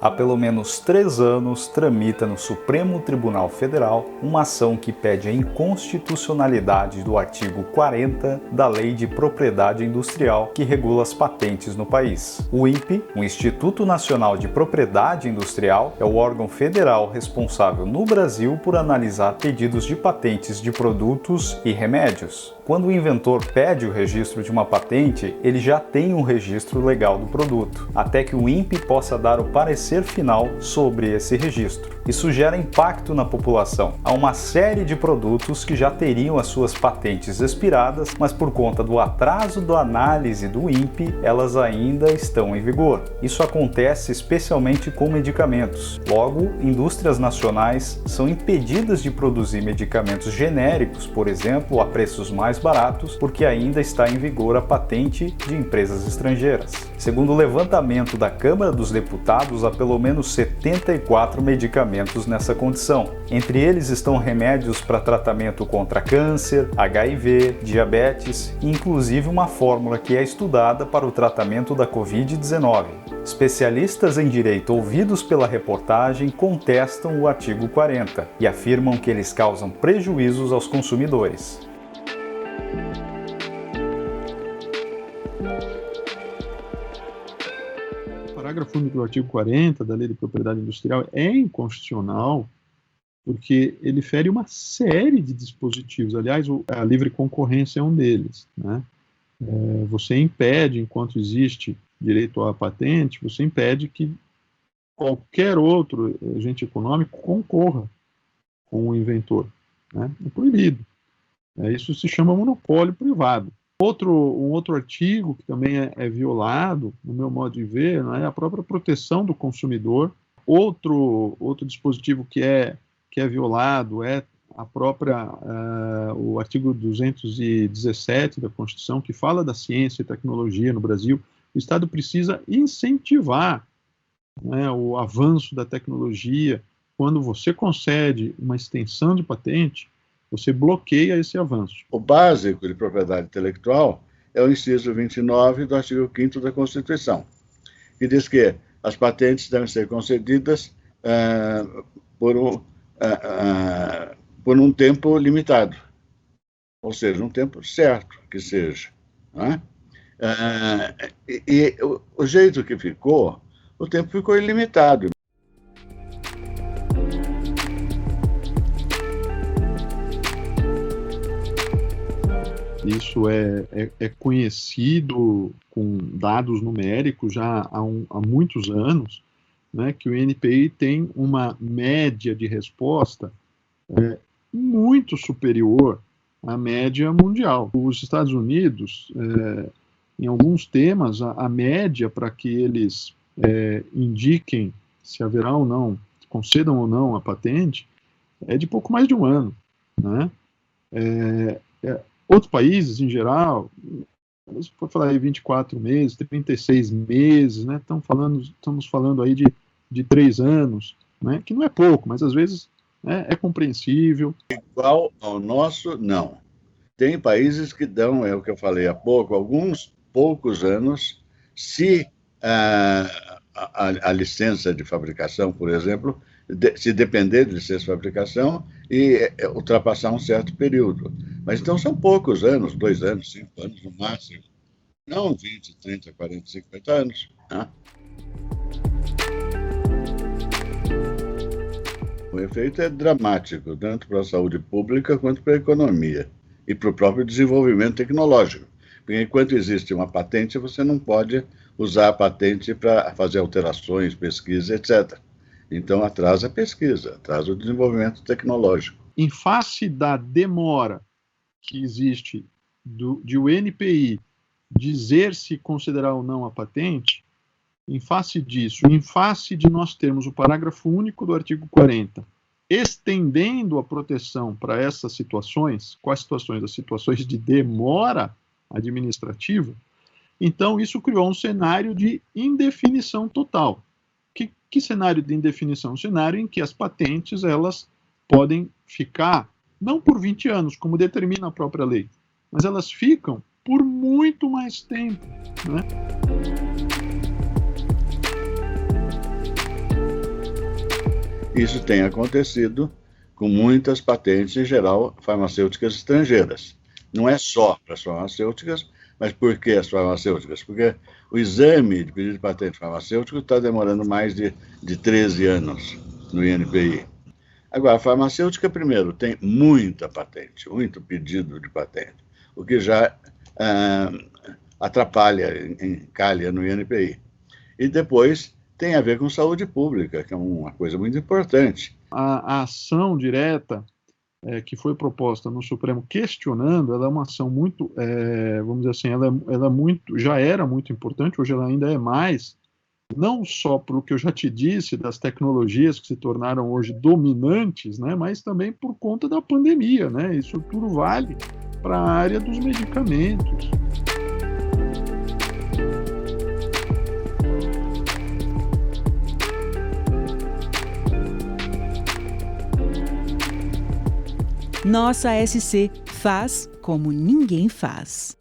Há pelo menos 3 anos, tramita no Supremo Tribunal Federal uma ação que pede a inconstitucionalidade do artigo 40 da Lei de Propriedade Industrial que regula as patentes no país. O INPI, o Instituto Nacional de Propriedade Industrial, é o órgão federal responsável no Brasil por analisar pedidos de patentes de produtos e remédios. Quando o inventor pede o registro de uma patente, ele já tem um registro legal do produto, até que o INPI possa dar o parecer final sobre esse registro. Isso gera impacto na população. Há uma série de produtos que já teriam as suas patentes expiradas, mas por conta do atraso da análise do INPI, elas ainda estão em vigor. Isso acontece especialmente com medicamentos. Logo, indústrias nacionais são impedidas de produzir medicamentos genéricos, por exemplo, a preços mais baratos, porque ainda está em vigor a patente de empresas estrangeiras. Segundo o levantamento da Câmara dos Deputados, há pelo menos 74 medicamentos nessa condição. Entre eles estão remédios para tratamento contra câncer, HIV, diabetes e inclusive uma fórmula que é estudada para o tratamento da Covid-19. Especialistas em direito ouvidos pela reportagem contestam o artigo 40 e afirmam que eles causam prejuízos aos consumidores. O parágrafo único do artigo 40 da Lei de Propriedade Industrial é inconstitucional porque ele fere uma série de dispositivos. Aliás, a livre concorrência é um deles, né? Você impede, enquanto existe direito à patente, você impede que qualquer outro agente econômico concorra com o inventor, né? É proibido. Isso se chama monopólio privado. Um outro artigo que também é violado, no meu modo de ver, é a própria proteção do consumidor. Outro dispositivo que é violado é o artigo 217 da Constituição, que fala da ciência e tecnologia no Brasil. O Estado precisa incentivar, né, o avanço da tecnologia. Quando você concede uma extensão de patente, você bloqueia esse avanço. O básico de propriedade intelectual é o inciso 29 do artigo 5º da Constituição, que diz que as patentes devem ser concedidas por um tempo limitado, ou seja, um tempo certo que seja, né? E o jeito que ficou, o tempo ficou ilimitado. Isso é conhecido com dados numéricos já há muitos anos, né, que o NPI tem uma média de resposta muito superior à média mundial. Os Estados Unidos, em alguns temas, a média para que eles indiquem se haverá ou não, concedam ou não a patente, é de pouco mais de um ano, né? Outros países, em geral, você pode falar aí 24 meses, 36 meses, né? Estamos falando aí de 3 anos, né? Que não é pouco, mas às vezes, né, é compreensível. Igual ao nosso, não. Tem países que dão, é o que eu falei há pouco, alguns poucos anos, se a licença de fabricação, por exemplo, se depender de licença de fabricação e ultrapassar um certo período. Mas então são poucos anos, 2 anos, 5 anos no máximo. Não 20, 30, 40, 50 anos. Né? O efeito é dramático, tanto para a saúde pública quanto para a economia e para o próprio desenvolvimento tecnológico. Porque enquanto existe uma patente, você não pode usar a patente para fazer alterações, pesquisa, etc. Então atrasa a pesquisa, atrasa o desenvolvimento tecnológico. Em face da demora que existe de o NPI dizer se considerar ou não a patente, em face disso, em face de nós termos o parágrafo único do artigo 40, estendendo a proteção para essas situações, quais situações? As situações de demora administrativa, então isso criou um cenário de indefinição total. Que cenário de indefinição? Um cenário em que as patentes, elas podem ficar, não por 20 anos, como determina a própria lei, mas elas ficam por muito mais tempo, né? Isso tem acontecido com muitas patentes, em geral, farmacêuticas estrangeiras. Não é só para as farmacêuticas, mas por que as farmacêuticas? Porque o exame de pedido de patente farmacêutico está demorando mais de 13 anos no INPI. Agora, a farmacêutica, primeiro, tem muita patente, muito pedido de patente, o que já atrapalha, encalha no INPI. E depois tem a ver com saúde pública, que é uma coisa muito importante. A ação direta que foi proposta no Supremo questionando, ela é uma ação muito, vamos dizer assim, ela já era muito importante, hoje ela ainda é mais, não só pelo que eu já te disse, das tecnologias que se tornaram hoje dominantes, né, mas também por conta da pandemia, né, isso tudo vale para a área dos medicamentos. Nossa SC faz como ninguém faz.